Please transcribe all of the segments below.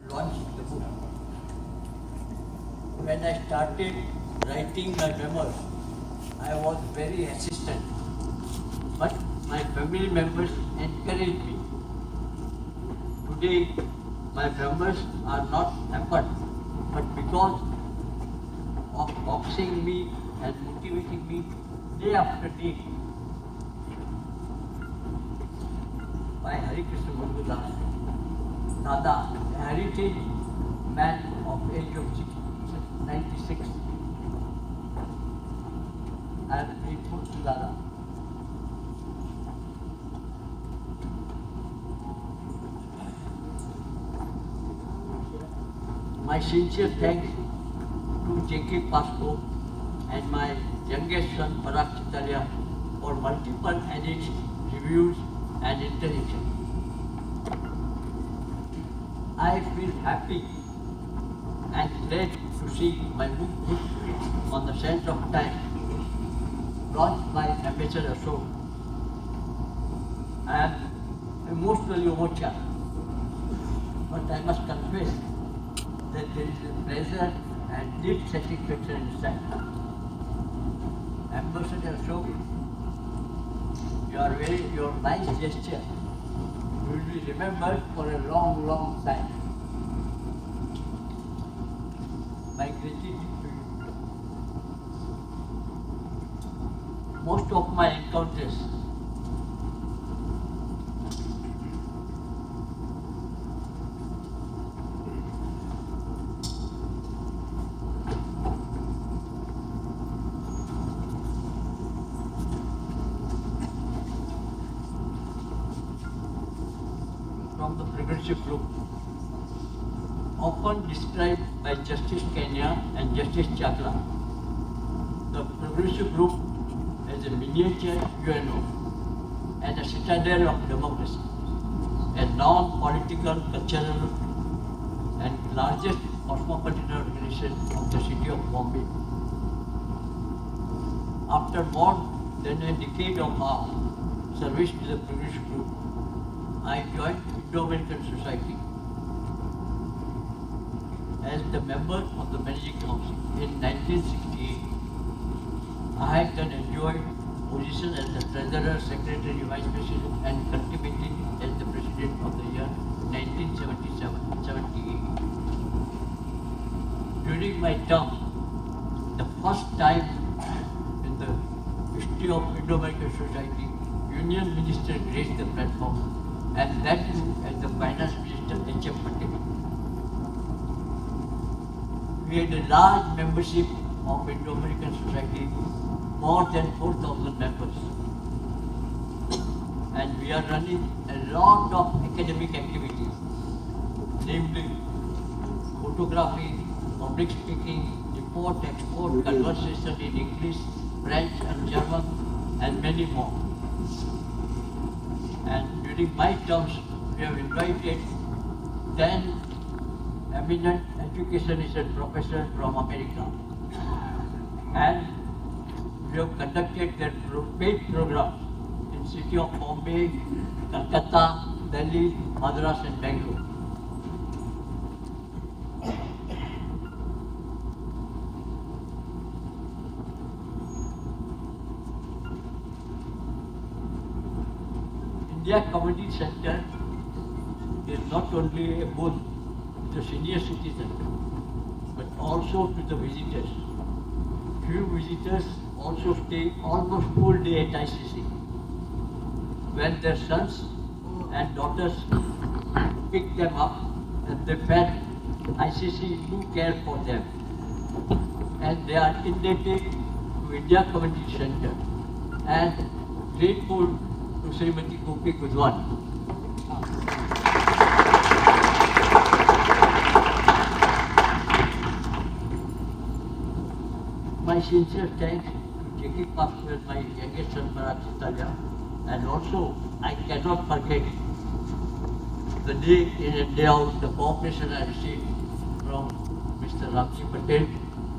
launched the book. When I started writing my memoirs, I was very hesitant, but my family members encouraged me. Today, my members are not hampered, but because of coaxing me and motivating me day after day. By Hari Krishna Bandhudas, Dada, a heritage man of age of 96. I am grateful to Dada. My sincere thanks to J.K. Pasco and my youngest son Parag Chitalia for multiple edits, reviews and interaction. I feel happy and glad to see my book Footprints on the Sands of Time, launched by Ambassador Ashok. I am emotionally emotional, but I must confess that there is a pleasure and deep satisfaction inside. Ambassador Ashok, your nice gesture will be remembered for a long, long time. My gratitude to you. Most of my encounters from the Progressive Group, often described by Justice Kenya and Justice Chakla. The Progressive Group is a miniature UNO and a citadel of democracy, a non-political, cultural and largest cosmopolitan organization of the city of Bombay. After more than a decade of our service to the Progressive Group, I joined Indo-American Society as the member of the Managing Council in 1968. I had then enjoyed position as the Treasurer, Secretary, Vice President and cultivated as the President of the year 1977-78. During my term, the first time in the history of Indo-American Society, Union Minister graced the platform, and that too as the Finance Minister H.M. Patel. We had a large membership of Indo-American Society, more than 4,000 members. And we are running a lot of academic activities, namely photography, public speaking, import, export, conversation in English, French and German, and many more. And during my terms, we have invited 10 eminent educationists and professors from America. And we have conducted their paid programs in city of Bombay, Calcutta, Delhi, Madras and Bangalore. India Community Center is not only a boon to the senior citizens, but also to the visitors. Few visitors also stay almost full day at ICC. When their sons and daughters pick them up and they felt ICC do care for them. And they are indebted to India Community Center and grateful to Srimati Gopi Gudwan. My sincere thanks to J.K. Pasco and my youngest son Parag Chitalia, and also I cannot forget the day in and day out the cooperation I received from Mr. Ramji Patel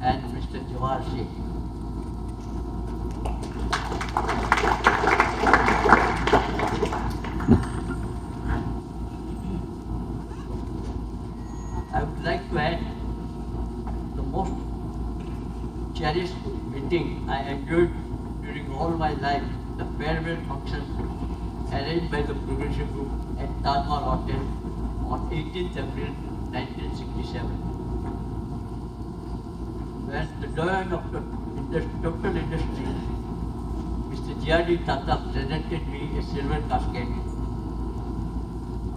and Mr. Jawahar Sheikh. I would like to add the most cherished meeting I enjoyed during all my life, the farewell function arranged by the Progressive Group at Taj Mahal Hotel on 18th April 1967. When the Doyen of the total industry, Mr. G.R.D. Tata, presented me a silver casket,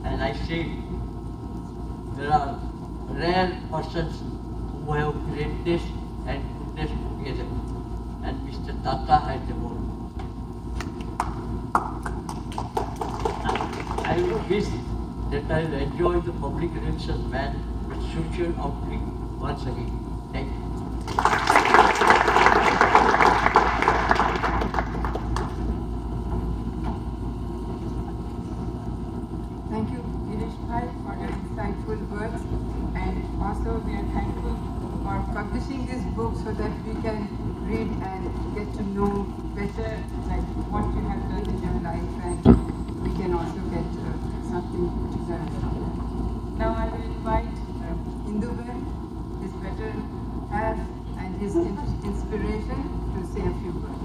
and I say, there are rare persons who have greatness and goodness together, and Mr. Tata had them all. I would wish that I will enjoy the public relations man with social outlook once again. Thank you. Thank you, Girish Bhai, for your insightful words, and also we are thankful for publishing this book so that we can read and get to know better like what you have done in your life, and we can also get something to learn. Now I will invite Hindu Bhai, his better half, and his inspiration to say a few words.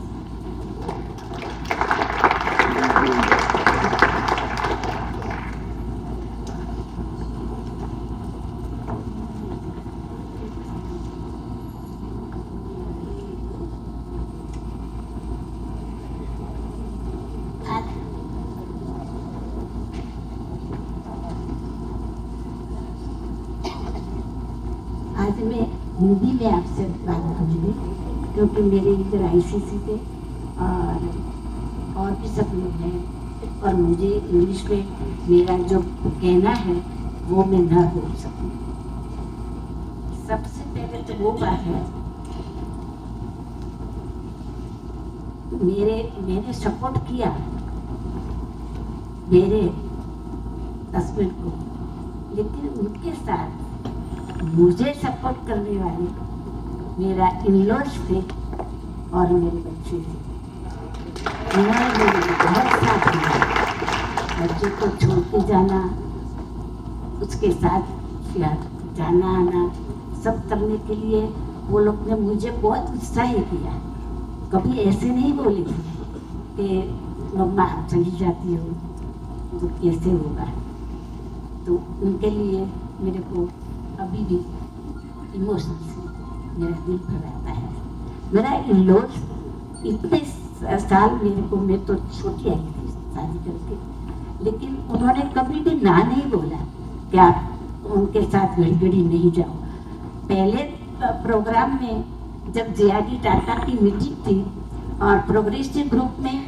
आज मैं हिंदी में आपसे बात करूँगी क्योंकि मेरे इधर ICC थे और भी सब लोग हैं और मुझे इंग्लिश में मेरा जो कहना है वो मैं ना बोल सकूँ। सबसे पहले तो वो बात है, मैंने सपोर्ट किया मेरे हस्बैंड को, लेकिन उनके साथ मुझे सपोर्ट करने वाले मेरा इन-लॉज थे और मेरे बच्चे थे। उन्होंने मेरे बहुत साथ दिया। बच्चे को छोड़ के जाना, उसके साथ जाना आना सब करने के लिए वो लोग ने मुझे बहुत उत्साहित किया। कभी ऐसे नहीं बोले थे कि मम्मा आप चली जाती हो तो कैसे होगा। तो उनके लिए मेरे को अभी भी इमोशन से मेरा दिल भर आता है। मेरा इन-लॉज इतने साल मेरे को, मैं तो छोटी आई थी शादी करके, लेकिन उन्होंने कभी भी ना नहीं बोला कि आप उनके साथ घड़ी घड़ी नहीं जाओ। पहले प्रोग्राम में जब जे.आर.डी. टाटा की मीटिंग थी और प्रोग्रेसिव ग्रुप में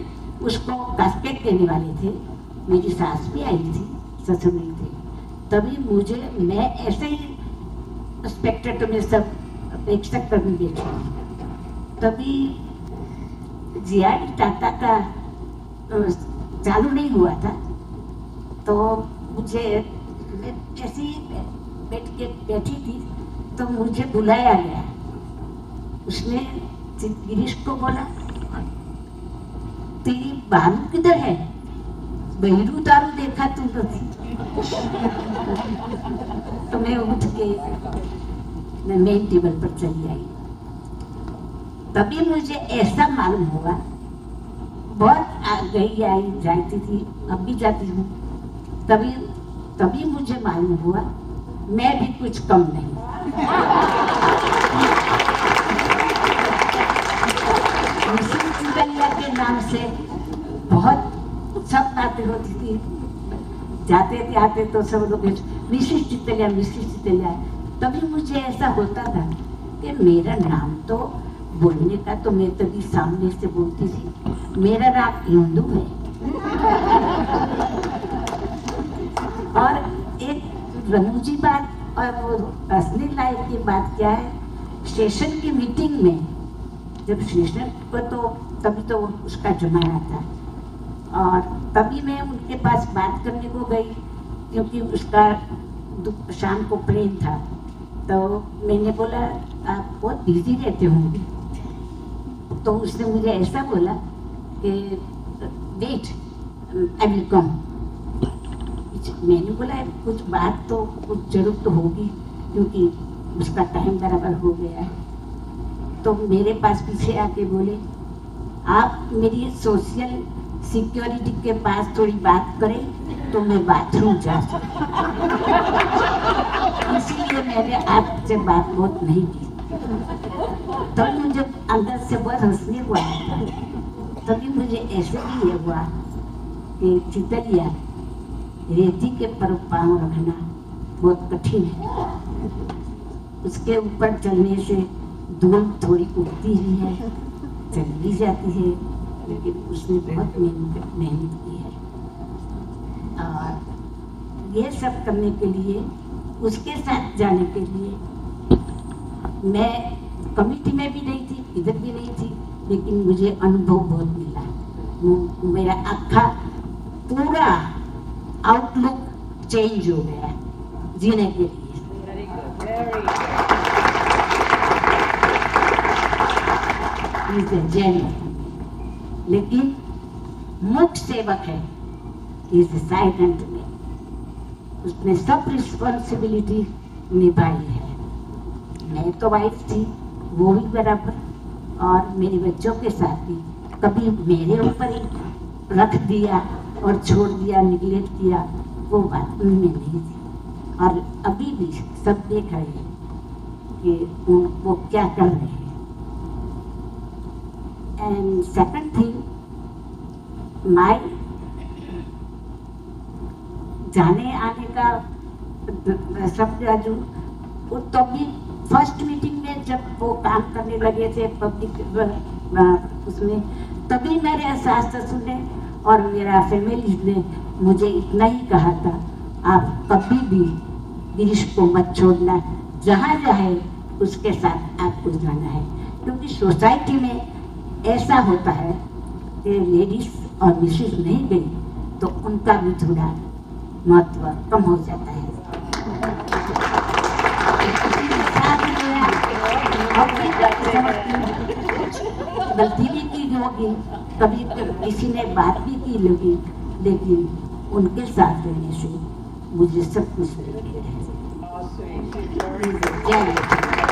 उसको कास्केट देने वाले थे, मेरी सास भी आई थी, ससुर नहीं थे, तभी मुझे, मैं ऐसे ही स्पेक्टेटर में सब प्रेक्षक करने बैठी, तभी जे.आर.डी. टाटा का चालू नहीं हुआ था, तो मुझे, मैं ऐसे ही बैठी थी तो मुझे बुलाया गया। उसने गिरीश को बोला, तेरी बालू किधर है? बहिरू दारू देखा तुम तो थी। तो मैं उठ के मैं मेन टेबल पर चली आई। तभी मुझे ऐसा मालूम हुआ, बहुत गई आई जाती थी, अब भी जाती हूँ, तभी मुझे मालूम हुआ मैं भी कुछ कम नहीं। मिसेस चितलिया के नाम से बहुत सब बातें होती थी, जाते थे आते तो सब लोग मिसेस चितलिया, मिसेस चितलिया। तभी मुझे ऐसा होता था कि मेरा नाम तो बोलने का तो मैं तभी सामने से बोलती थी, मेरा नाम हिंदू है। और एक रमूजी बात और वो हंसने लायक की बात क्या है, स्टेशन की मीटिंग में, जब स्टेशन को तभी तो उसका जमाना था, और तभी मैं उनके पास बात करने को गई क्योंकि उसका शाम को प्लेन था। तो मैंने बोला आप बहुत बिजी रहते होंगे, तो उसने मुझे ऐसा बोला कि वेट आई विल कम। मैंने बोला कुछ बात तो कुछ जरूरत तो होगी, क्योंकि उसका टाइम बराबर हो गया है। तो मेरे पास पीछे आके बोले, आप मेरी सोशल सिक्योरिटी के पास थोड़ी बात करें तो मैं बाथरूम जा सकती, इसीलिए मैंने आपसे बात बहुत नहीं की। तब मुझे अंदर से बहुत हंसने को आया था। तभी मुझे ऐसे भी ये हुआ कि चितलिया रेती के पर पाँव रखना बहुत कठिन है, उसके ऊपर चलने से धूल थोड़ी उड़ती ही है, चल भी जाती है, लेकिन उसने बहुत मेहनत की है। और ये सब करने के लिए, उसके साथ जाने के लिए मैं कमिटी में भी नहीं थी, इधर भी नहीं थी, लेकिन मुझे अनुभव बहुत मिला। मेरा आखा पूरा आउटलुक चेंज हो गया जीने के लिए। He's a gentleman, लेकिन मुख्य सेवक है, इज साइलेंट में, उसने सब रिस्पॉन्सिबिलिटी निभाई है। मैं तो वाइफ थी, वो भी बराबर, और मेरे बच्चों के साथ भी कभी मेरे ऊपर ही रख दिया और छोड़ दिया, निगलेक्ट किया, वो बात उनमें नहीं थी। और अभी भी सब देख रहे हैं कि वो क्या कर रहे हैं। एंड सेकंड थिंग, माय जाने आने का सब जो वो तभी फर्स्ट मीटिंग में जब वो काम करने लगे थे पब्लिक उसमें, तभी मेरे सास ससुर ने और मेरा फैमिली ने मुझे इतना ही कहा था, आप कभी भी गिरीश को मत छोड़ना, जहाँ जाए उसके साथ आपको जाना है। क्योंकि सोसाइटी में ऐसा होता है कि लेडीज और मिसेज नहीं गई तो उनका भी थोड़ा महत्व कम हो जाता है। गलती भी की होगी, कभी किसी ने बात भी की होगी, लेकिन उनके साथ रहने से मुझे सब कुछ मिल गया है।